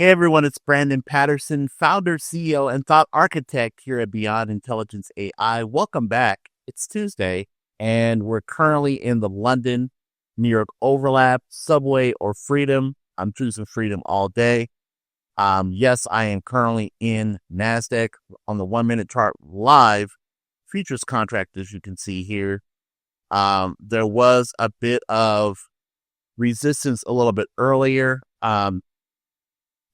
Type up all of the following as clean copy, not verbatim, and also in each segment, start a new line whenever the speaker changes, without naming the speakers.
Hey everyone, it's Branden Patterson, founder, CEO, and thought architect here at Beyond Intelligence AI. Welcome back. It's Tuesday, and we're currently in the London, New York overlap, Subway, or Freedom. I'm choosing Freedom all day. Yes, I am currently in NASDAQ on the 1 minute chart live futures contract, as you can see here. There was a bit of resistance a little bit earlier.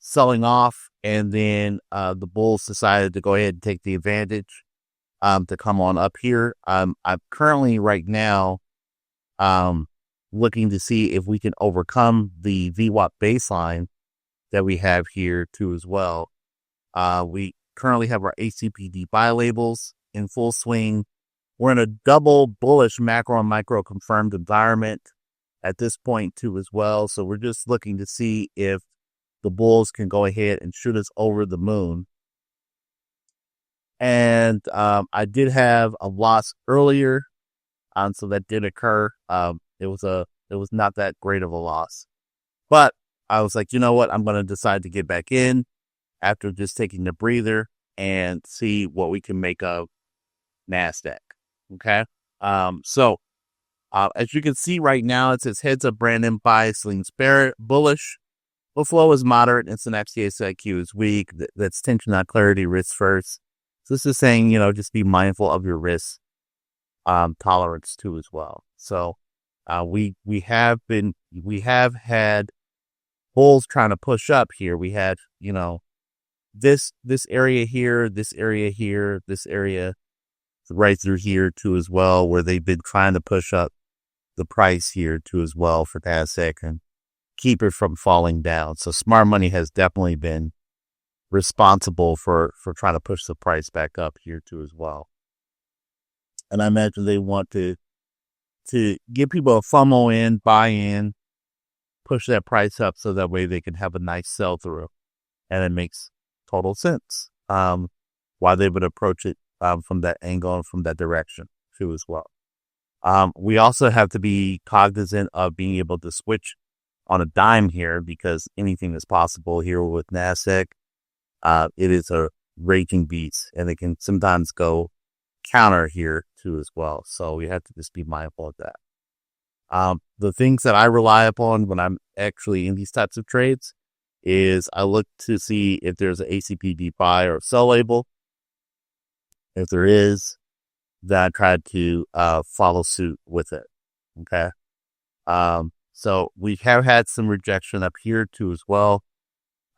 Selling off, and then the bulls decided to go ahead and take the advantage to come on up here. I'm currently right now looking to see if we can overcome the VWAP baseline that we have here too as well. We currently have our ACPD buy labels in full swing. We're in a double bullish macro and micro confirmed environment at this point too as well. So we're just looking to see if the bulls can go ahead and shoot us over the moon. And I did have a loss earlier, so that did occur. It was not that great of a loss, but I was like, you know what? I'm going to decide to get back in after just taking a breather and see what we can make of NASDAQ. Okay. So as you can see right now, it says heads up Branden bias leans bullish. The flow is moderate. Instant FCSIQ is weak. That's tension, not clarity, risk first. So this is saying, just be mindful of your risk tolerance too as well. So we have had bulls trying to push up here. We had, this area here, this area here, this area right through here too as well, where they've been trying to push up the price here too as well for NASDAQ and keep it from falling down. So smart money has definitely been responsible for trying to push the price back up here too as well. And I imagine they want to give people a FOMO in, buy in, push that price up so that way they can have a nice sell through. And it makes total sense why they would approach it from that angle and from that direction too as well. We also have to be cognizant of being able to switch on a dime here, because anything is possible here with NASDAQ. It is a raging beast, and it can sometimes go counter here too as well. So we have to just be mindful of that. The things that I rely upon when I'm actually in these types of trades is I look to see if there's an ACPD buy or sell label. If there is, then I try to follow suit with it. Okay. So we have had some rejection up here too as well.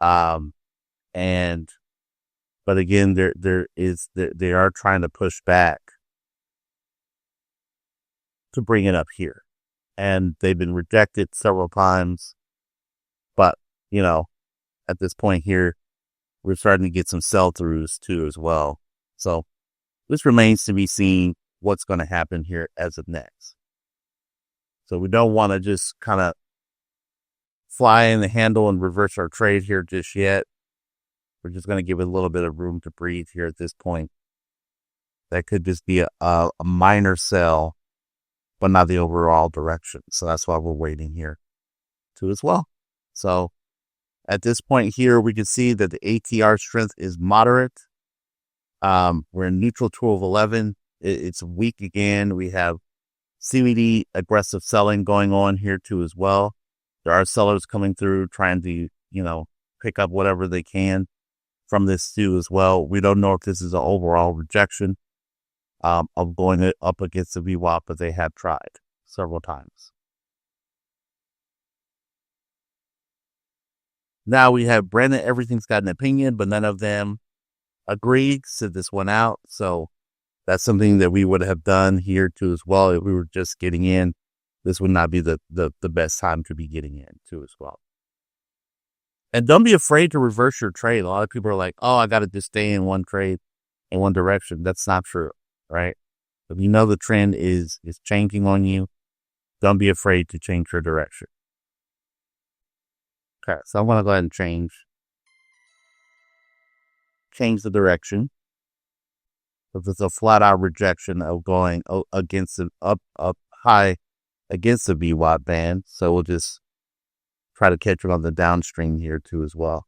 But again, they are trying to push back to bring it up here, and they've been rejected several times. But, at this point here, we're starting to get some sell throughs too as well. So this remains to be seen what's going to happen here as of next. So we don't want to just kind of fly in the handle and reverse our trade here just yet. We're just going to give it a little bit of room to breathe here at this point. That could just be a minor sell, but not the overall direction. So that's why we're waiting here too as well. So at this point here, we can see that the ATR strength is moderate. We're in neutral 1211. It's weak again. We have CVD aggressive selling going on here too as well. There are sellers coming through trying to, pick up whatever they can from this too as well. We don't know if this is an overall rejection of going up against the VWAP, but they have tried several times. Now we have Branden. Everything's got an opinion, but none of them agreed, sit this one out. So that's something that we would have done here too as well. If we were just getting in, this would not be the best time to be getting in too as well. And don't be afraid to reverse your trade. A lot of people are like, oh, I got to just stay in one trade in one direction. That's not true, right? If you know the trend is changing on you, don't be afraid to change your direction. Okay, so I'm going to go ahead and change the direction. If it's a flat out rejection of going against the up high against the VWAP band, so we'll just try to catch it on the downstream here too as well.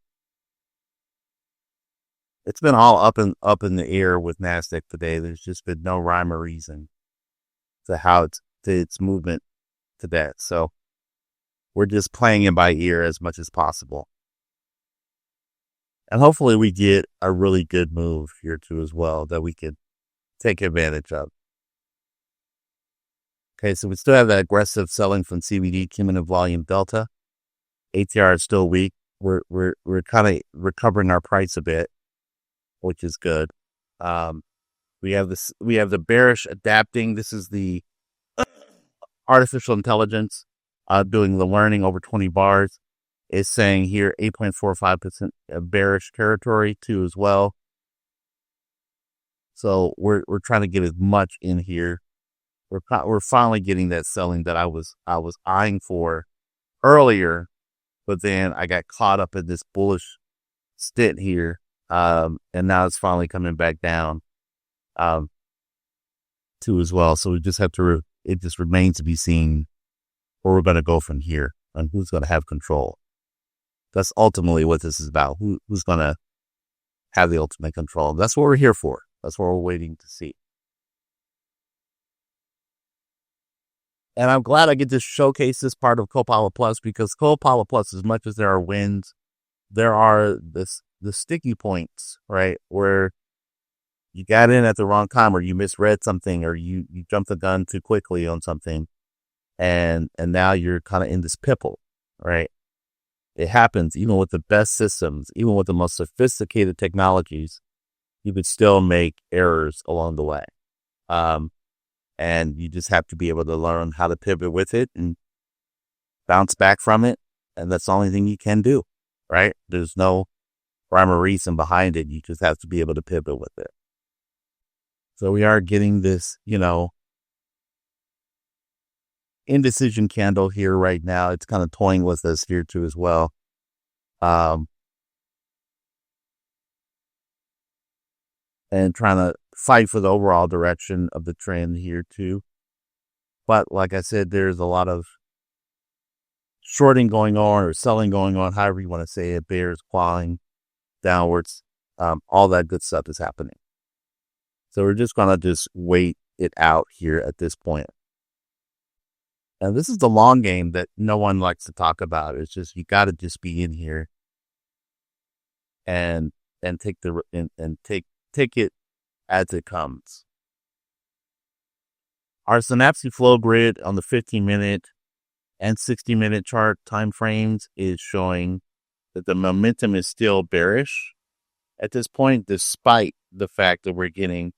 it's been all up in the air with NASDAQ today. There's just been no rhyme or reason to its movement to that. So we're just playing it by ear as much as possible. And hopefully we get a really good move here too as well that we can take advantage of. Okay, so we still have that aggressive selling from CBD cumulative volume delta. ATR is still weak. We're kind of recovering our price a bit, which is good. We have the bearish adapting. This is the artificial intelligence doing the learning over 20 bars. It's saying here 8.45% bearish territory too as well. So we're trying to get as much in here. We're finally getting that selling that I was eyeing for earlier, but then I got caught up in this bullish stint here, and now it's finally coming back down, too as well. So we just have to. It just remains to be seen where we're going to go from here and who's going to have control. That's ultimately what this is about. Who's going to have the ultimate control? That's what we're here for. That's what we're waiting to see. And I'm glad I get to showcase this part of Copilot Plus, because Copilot Plus, as much as there are wins, there are the sticky points, right? Where you got in at the wrong time, or you misread something, or you jumped the gun too quickly on something, and now you're kind of in this pickle, right? It happens even with the best systems, even with the most sophisticated technologies, you could still make errors along the way. And you just have to be able to learn how to pivot with it and bounce back from it. And that's the only thing you can do, right? There's no rhyme or reason behind it. You just have to be able to pivot with it. So we are getting this, indecision candle here right now. It's kind of toying with us here too as well. And trying to fight for the overall direction of the trend here too. But like I said, there's a lot of shorting going on or selling going on, however you want to say it, bears clawing downwards. All that good stuff is happening. So we're just going to just wait it out here at this point. And this is the long game that no one likes to talk about. It's just, you got to just be in here and take it as it comes. Our synapse flow grid on the 15-minute and 60-minute chart time frames is showing that the momentum is still bearish at this point, despite the fact that we're getting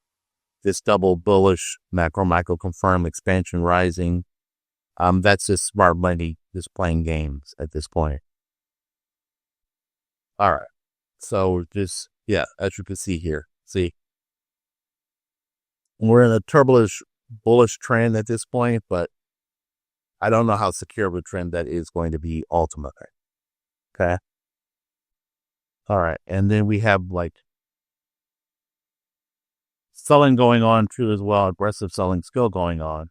this double bullish macro confirm expansion rising. That's just smart money just playing games at this point. All right. So just, as you can see here, we're in a turbulent bullish trend at this point, but I don't know how secure of a trend that is going to be ultimately. Okay. All right. And then we have like selling going on too as well. Aggressive selling still going on.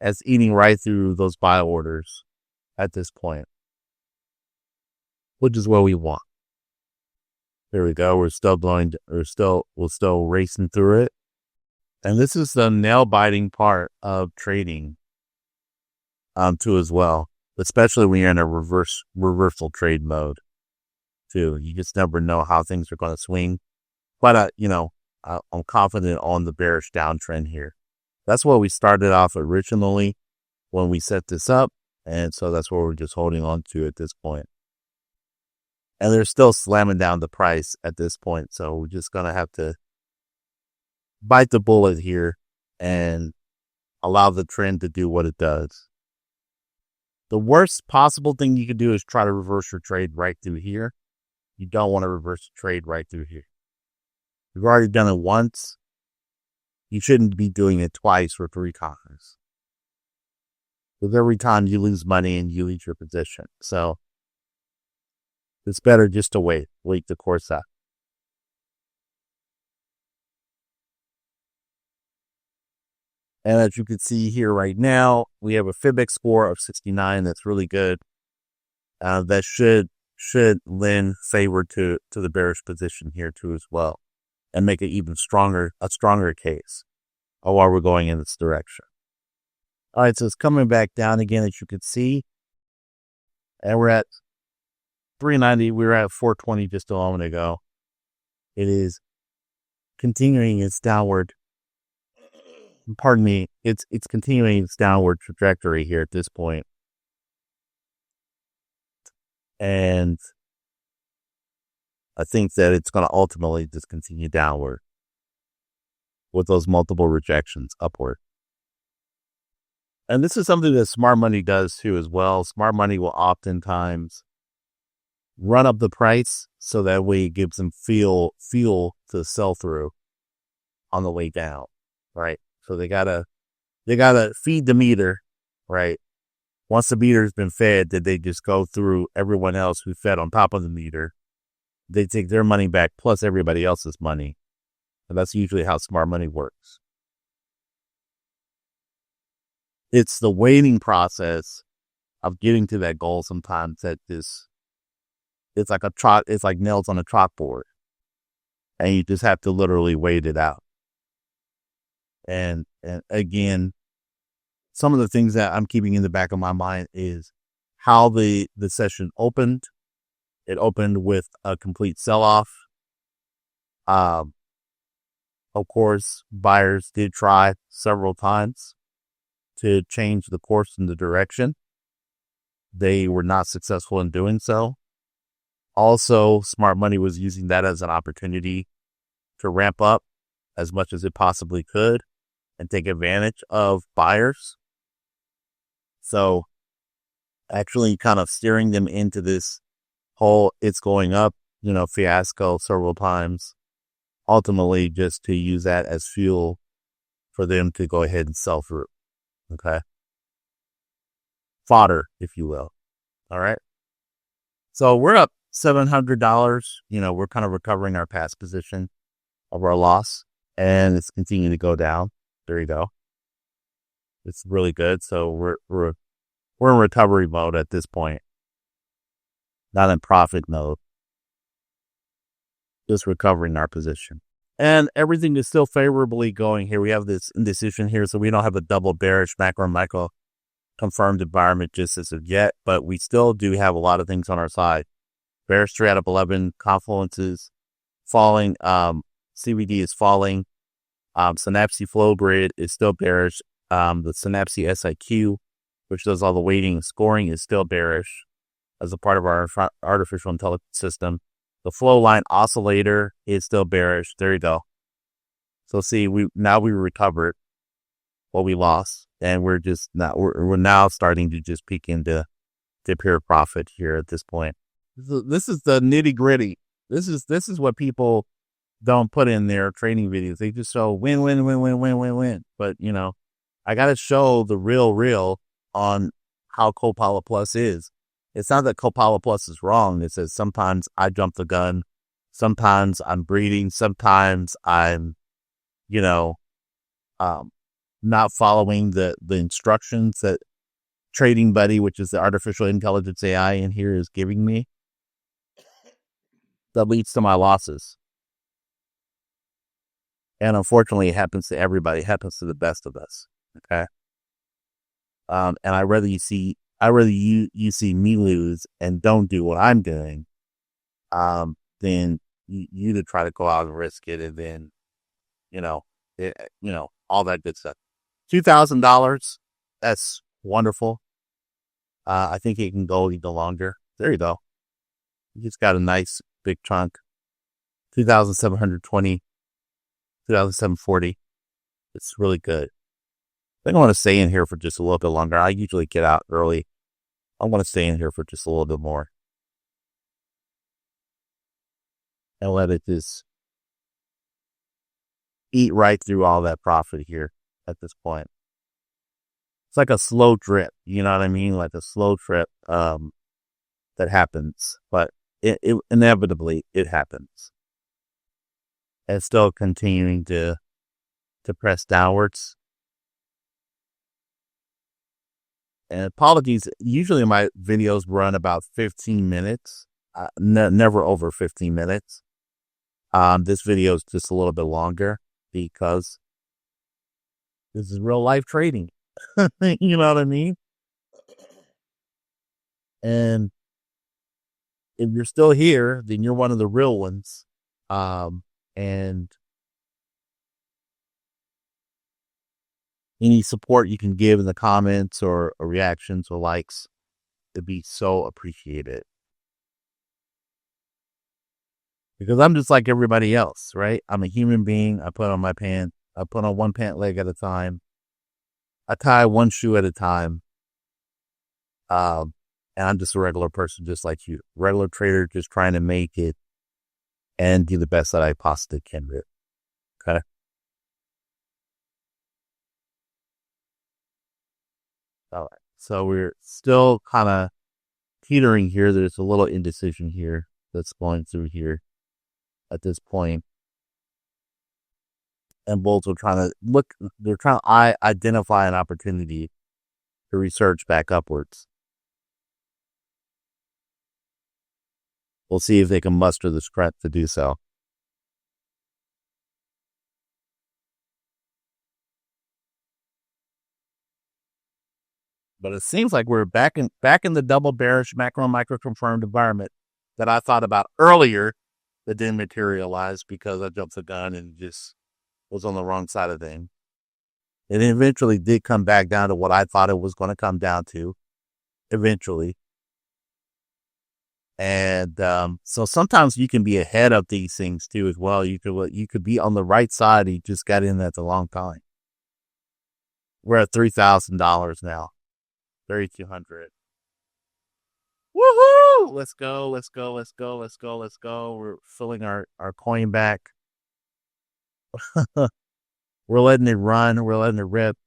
As eating right through those buy orders at this point, which is what we want. There we go. We're still racing through it. And this is the nail biting part of trading, too as well, especially when you're in a reversal trade mode too. You just never know how things are going to swing. But, I'm confident on the bearish downtrend here. That's what we started off originally when we set this up. And so that's what we're just holding on to at this point. And they're still slamming down the price at this point. So we're just going to have to bite the bullet here and allow the trend to do what it does. The worst possible thing you can do is try to reverse your trade right through here. You don't want to reverse the trade right through here. You've already done it once. You shouldn't be doing it twice or three times. Because every time you lose money and you lose your position. So it's better just to wait the course out. And as you can see here right now, we have a FIBEX score of 69. That's really good. That should should lend favor to the bearish position here too as well, and make it even stronger case of why we're going in this direction. All right, so it's coming back down again, as you can see, and we're at 390. We were at 420 just a moment ago. It is continuing its downward. Pardon me. It's continuing its downward trajectory here at this point. And I think that it's going to ultimately just continue downward with those multiple rejections upward. And this is something that smart money does too as well. Smart money will oftentimes run up the price so that way it gives them fuel to sell through on the way down, right? So they gotta feed the meter, right? Once the meter's been fed, then they just go through everyone else who fed on top of the meter. They take their money back plus everybody else's money. And that's usually how smart money works. It's the waiting process of getting to that goal sometimes that it's like nails on a chalkboard. And you just have to literally wait it out. And again, some of the things that I'm keeping in the back of my mind is how the session opened. It opened with a complete sell-off. Of course, buyers did try several times to change the course and the direction. They were not successful in doing so. Also, smart money was using that as an opportunity to ramp up as much as it possibly could and take advantage of buyers. So actually kind of steering them into this whole it's going up, fiasco several times, ultimately just to use that as fuel for them to go ahead and sell through. Okay. Fodder, if you will. All right. So we're up $700. We're kind of recovering our past position of our loss, and it's continuing to go down. There you go. It's really good. So we're in recovery mode at this point, not in profit mode. Just recovering our position, and everything is still favorably going here. We have this indecision here, so we don't have a double bearish macro and micro confirmed environment just as of yet, but we still do have a lot of things on our side. Bearish 3 out of 11, confluence is falling, CVD is falling, Synapse flow grid is still bearish, the Synapse SIQ, which does all the weighting and scoring, is still bearish as a part of our artificial intelligence system. The Flowline Oscillator is still bearish. There you go. So see, we recovered what we lost, and we're now starting to just peek into pure profit here at this point. This is the nitty gritty. This is what people don't put in their training videos. They just show win, win, win, win, win, win, win. But I got to show the real on how Copilot Plus is. It's not that Copilot Plus is wrong. It says sometimes I jump the gun. Sometimes I'm breeding. Sometimes I'm, not following the instructions that Trading Buddy, which is the artificial intelligence AI in here, is giving me. That leads to my losses. And unfortunately, it happens to everybody. It happens to the best of us. Okay. And I'd rather you see me lose and don't do what I'm doing, than you to try to go out and risk it, and then, all that good stuff. $2,000. That's wonderful. I think it can go even longer. There you go. You just got a nice big chunk. 2,720, 2,740. It's really good. I think I want to stay in here for just a little bit longer. I usually get out early. I want to stay in here for just a little bit more. And let it just eat right through all that profit here at this point. It's like a slow drip, you know what I mean? Like a slow drip that happens, but it inevitably it happens. And it's still continuing to press downwards. And apologies, usually my videos run about 15 minutes. never over 15 minutes. This video is just a little bit longer because this is real life trading. You know what I mean? And if you're still here, then you're one of the real ones. And any support you can give in the comments or reactions or likes, it'd be so appreciated. Because I'm just like everybody else, right? I'm a human being. I put on my pants. I put on one pant leg at a time. I tie one shoe at a time. And I'm just a regular person, just like you. Regular trader, just trying to make it and do the best that I possibly can do. Okay. All right. So we're still kind of teetering here. There's a little indecision here that's going through here at this point. And bulls are trying to look, they're trying to identify an opportunity to research back upwards. We'll see if they can muster the strength to do so. But it seems like we're back in the double bearish macro micro confirmed environment that I thought about earlier that didn't materialize because I jumped the gun and just was on the wrong side of things. It eventually did come back down to what I thought it was going to come down to eventually. And so sometimes you can be ahead of these things too as well. You could be on the right side. You just got in at the long time. We're at $3,000 now. 3,200. Woohoo! Let's go. We're filling our coin back. We're letting it run. We're letting it rip.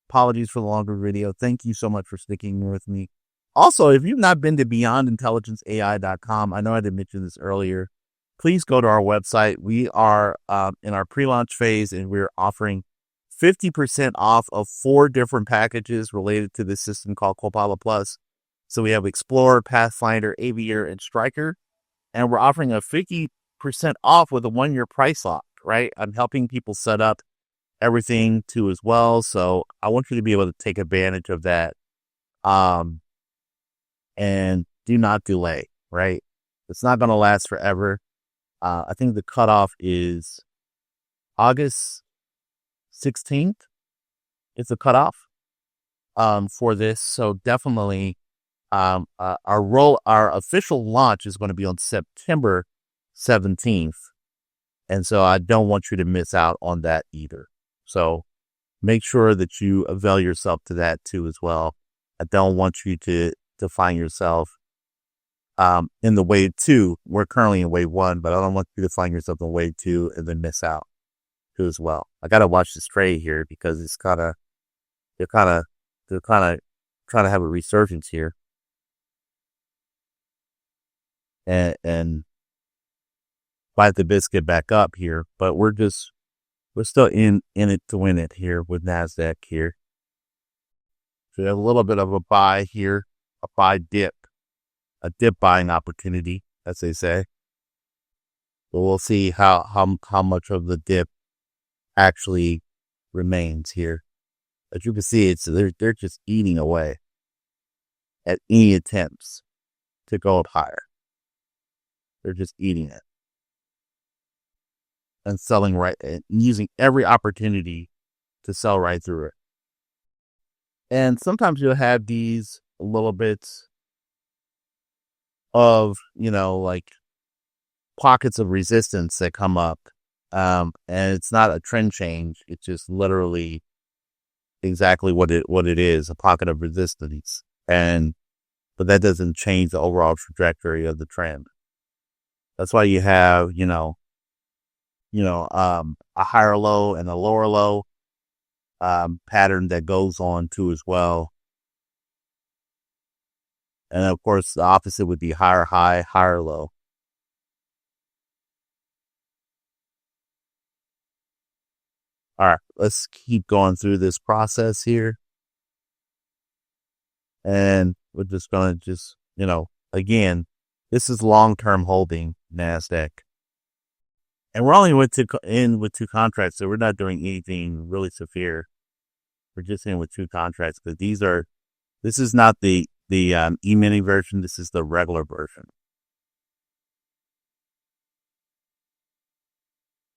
Apologies for the longer video. Thank you so much for sticking with me. Also, if you've not been to beyondintelligenceai.com, I know I didn't mention this earlier, please go to our website. We are in our pre-launch phase, and we're offering 50% off of 4 different packages related to this system called Copilot Plus. So we have Explorer, Pathfinder, Aviator, and Striker. And we're offering a 50% off with a 1-year price lock, right? I'm helping people set up everything too as well. So I want you to be able to take advantage of that. And do not delay, right? It's not going to last forever. I think the cutoff is August 16th. It's a cutoff for this. So definitely our official launch is going to be on September 17th. And so I don't want you to miss out on that either. So make sure that you avail yourself to that too as well. I don't want you to find yourself in the wave 2. We're currently in wave 1, but I don't want you to find yourself in wave 2 and then miss out too as well. I got to watch this trade here because it's they're kind of trying to have a resurgence here. And fight the biscuit back up here, but we're still in it to win it here with NASDAQ here. So we have a little bit of a buy here, a buy dip, a dip buying opportunity, as they say. But we'll see how much of the dip actually remains here. As you can see, they're just eating away at any attempts to go up higher. They're just eating it and selling right and using every opportunity to sell right through it. And sometimes you'll have these little bits of, like pockets of resistance that come up. And it's not a trend change. It's just literally exactly what it is, a pocket of resistance. But that doesn't change the overall trajectory of the trend. That's why you have, a higher low and a lower low pattern that goes on too as well. And of course, the opposite would be higher high, higher low. All right, let's keep going through this process here. And we're just going to again, This is long-term holding NASDAQ. And we're only in with 2 contracts, so we're not doing anything really severe. We're just in with 2 contracts because this is not the E-mini version. This is the regular version.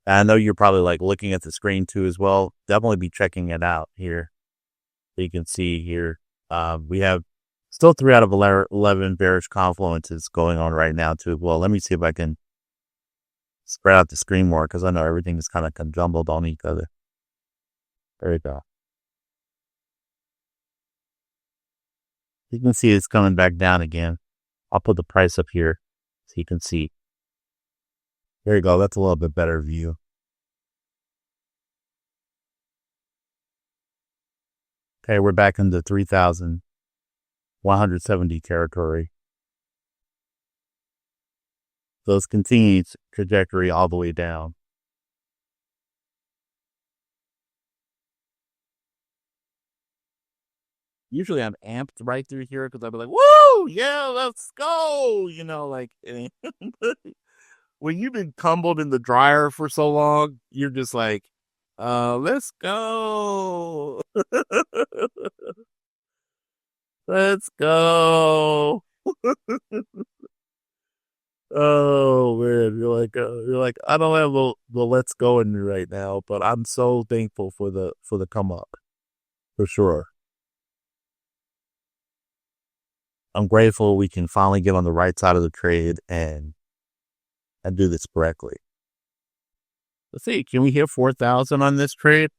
I know you're probably like looking at the screen too as well. Definitely be checking it out here. So you can see here, we have still 3 out of 11 bearish confluences going on right now too. Well, let me see if I can spread out the screen more because I know everything is kind of conjumbled on each other. There we go. You can see it's coming back down again. I'll put the price up here so you can see. There you go. That's a little bit better view. Okay, we're back into 3,170 territory. So it's continued trajectory all the way down. Usually I'm amped right through here because I'll be like, woo, yeah, let's go. Like when you've been tumbled in the dryer for so long, you're just like, let's go. Let's go. Oh man, you're like, I don't have the let's go in me right now, but I'm so thankful for the come up. For sure. I'm grateful we can finally get on the right side of the trade and do this correctly. Let's see, can we hit 4,000 on this trade?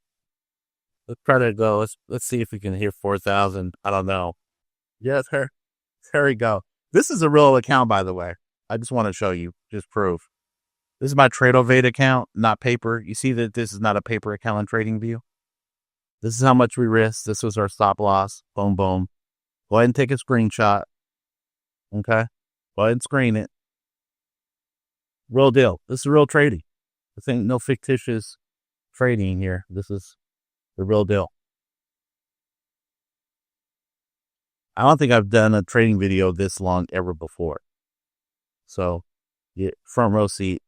Let's try to go. Let's see if we can hit 4,000. I don't know. Yes, there we go. This is a real account, by the way. I just want to show you, just proof. This is my TradingView account, not paper. You see that this is not a paper account on TradingView. This is how much we risked. This was our stop loss. Boom, boom. Go ahead and take a screenshot. Okay. Go ahead and screen it. Real deal. This is real trading. This ain't no fictitious trading here. This is the real deal. I don't think I've done a trading video this long ever before. So, get front row seat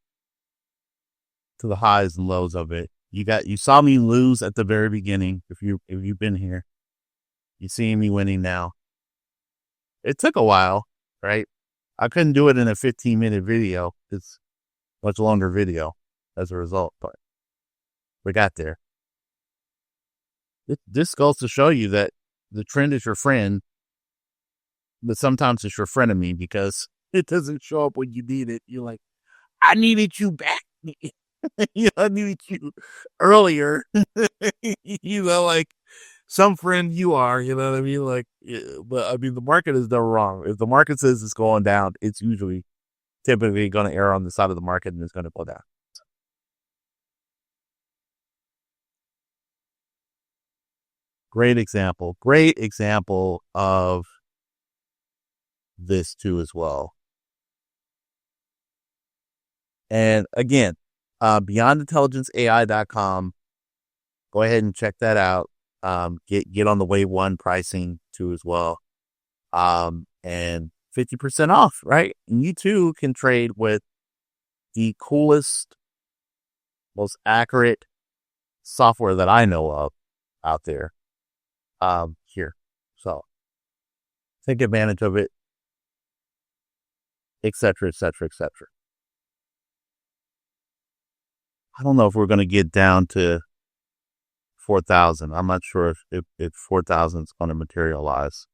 to the highs and lows of it. You saw me lose at the very beginning. If you've been here, you see me winning now. It took a while, right? I couldn't do it in a 15-minute video. It's a much longer video as a result, but we got there. This goes to show you that the trend is your friend, but sometimes it's your frenemy because it doesn't show up when you need it. You're like, I needed you back. I needed you earlier. Like some friend you are, you know what I mean? Like, but I mean, the market is never wrong. If the market says it's going down, it's usually typically going to err on the side of the market and it's going to go down. Great example of this too as well. And again, beyondintelligenceai.com. Go ahead and check that out. Get on the wave 1 pricing too as well. And 50% off, right? And you too can trade with the coolest, most accurate software that I know of out there. Here. So take advantage of it, etc., etc., etc. I don't know if we're going to get down to 4,000. I'm not sure if 4,000 is going to materialize.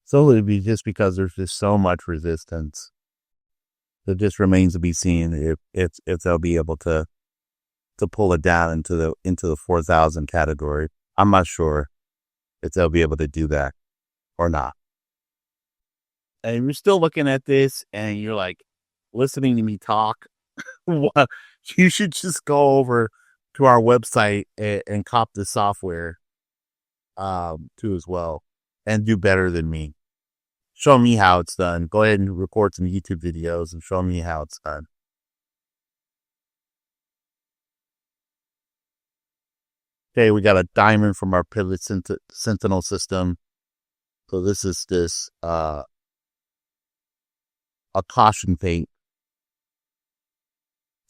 So it'd be just because there's just so much resistance. It just remains to be seen if they'll be able to pull it down into the 4,000 category. I'm not sure if they'll be able to do that or not. And you're still looking at this and you're like listening to me talk. You should just go over to our website and cop the software too as well and do better than me. Show me how it's done. Go ahead and record some YouTube videos and show me how it's done. Okay, we got a diamond from our pivot sentinel system. So this is a caution tape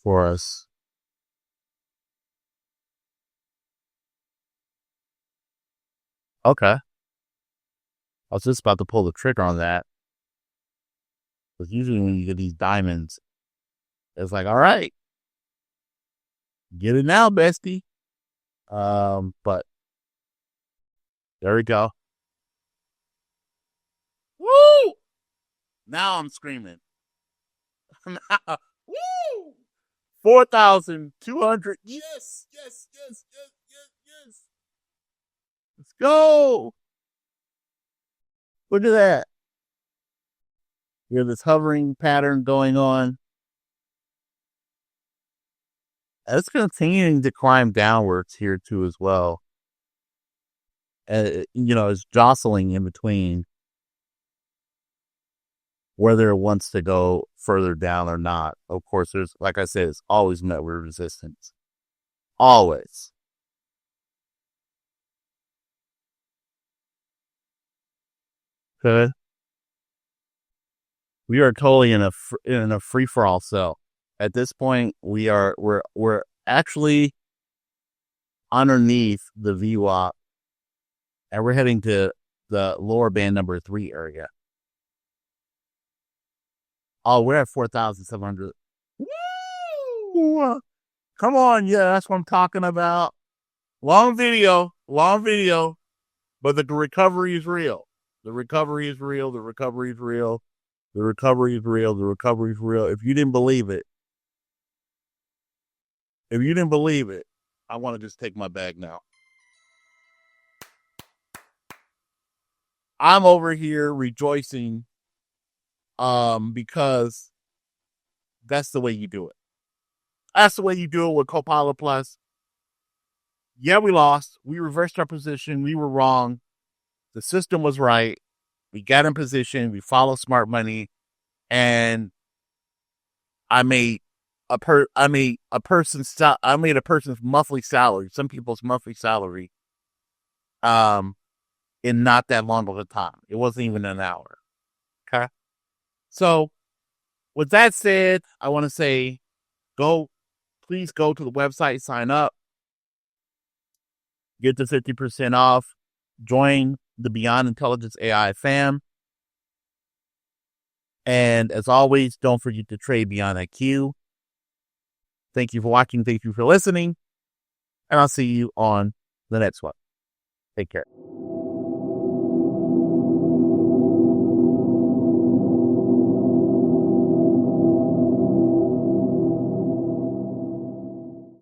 for us. Okay. I was just about to pull the trigger on that. Because usually when you get these diamonds, it's like, all right, get it now, bestie. But there we go. Woo! Now I'm screaming. Woo! 4,200. Yes. Let's go. Look at that. You have this hovering pattern going on. And it's continuing to climb downwards here too as well. It's jostling in between whether it wants to go further down or not. Of course, there's, like I said, it's always met with resistance. Always. Okay. We are totally in a free for all. So at this point, we're actually underneath the VWAP, and we're heading to the lower band number 3 area. Oh, we're at 4,700. Woo! Come on, yeah, that's what I'm talking about. Long video, but the recovery is real. The recovery is real. If you didn't believe it, I want to just take my bag now. I'm over here rejoicing because that's the way you do it. That's the way you do it with Copilot Plus. Yeah, we lost. We reversed our position. We were wrong. The system was right. We got in position. We followed smart money, and I made a person's monthly salary. Some people's monthly salary, in not that long of a time. It wasn't even an hour. Okay. So, with that said, I want to say, please go to the website, sign up, get the 50% off, join the Beyond Intelligence AI fam. And as always, don't forget to trade beyond IQ. Thank you for watching. Thank you for listening. And I'll see you on the next one. Take care.